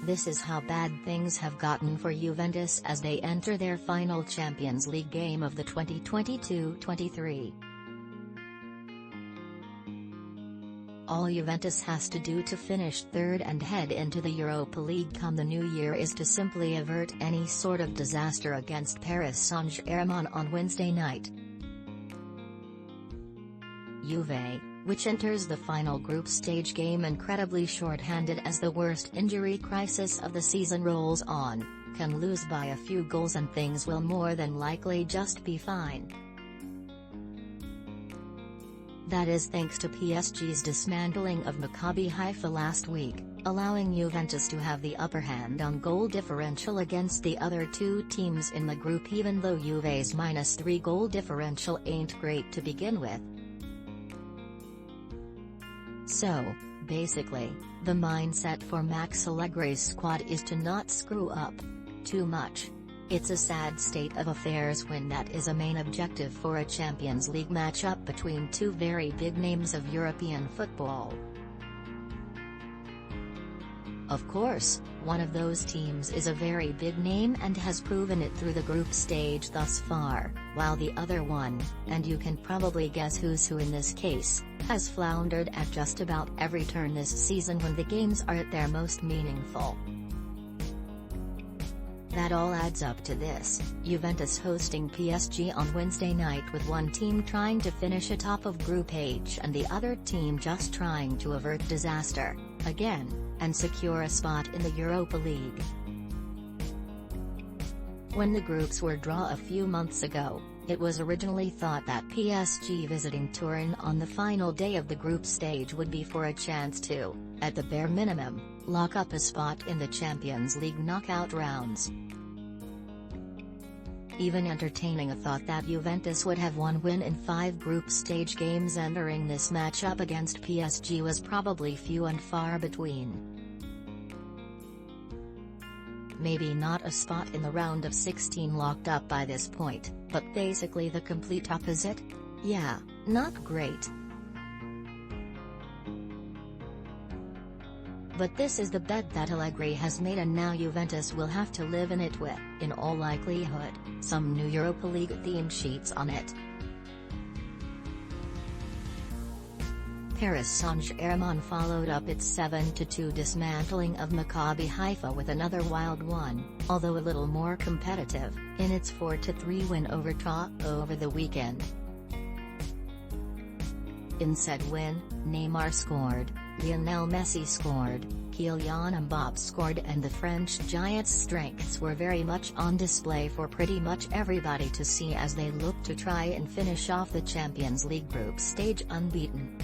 This is how bad things have gotten for Juventus as they enter their final Champions League game of the 2022-23. All Juventus has to do to finish third and head into the Europa League come the new year is to simply avert any sort of disaster against Paris Saint-Germain on Wednesday night. Juve, which enters the final group stage game incredibly short-handed as the worst injury crisis of the season rolls on, can lose by a few goals and things will more than likely just be fine. That is thanks to PSG's dismantling of Maccabi Haifa last week, allowing Juventus to have the upper hand on goal differential against the other two teams in the group, even though Juve's -3 goal differential ain't great to begin with. So, basically, the mindset for Max Allegri's squad is to not screw up too much. It's a sad state of affairs when that is a main objective for a Champions League matchup between two very big names of European football. Of course, one of those teams is a very big name and has proven it through the group stage thus far, while the other one, and you can probably guess who's who in this case, has floundered at just about every turn this season when the games are at their most meaningful. That all adds up to this: Juventus hosting PSG on Wednesday night with one team trying to finish atop of Group H and the other team just trying to avert disaster, again, and secure a spot in the Europa League. When the groups were drawn a few months ago, it was originally thought that PSG visiting Turin on the final day of the group stage would be for a chance to, at the bare minimum, lock up a spot in the Champions League knockout rounds. Even entertaining a thought that Juventus would have one win in 5 group stage games entering this matchup against PSG was probably few and far between. Maybe not a spot in the round of 16 locked up by this point, but basically the complete opposite? Yeah, not great. But this is the bet that Allegri has made, and now Juventus will have to live in it with, in all likelihood, some new Europa League-themed sheets on it. Paris Saint-Germain followed up its 7-2 dismantling of Maccabi Haifa with another wild one, although a little more competitive, in its 4-3 win over over the weekend. In said win, Neymar scored, Lionel Messi scored, Kylian Mbappe scored, and the French Giants' strengths were very much on display for pretty much everybody to see as they look to try and finish off the Champions League group stage unbeaten.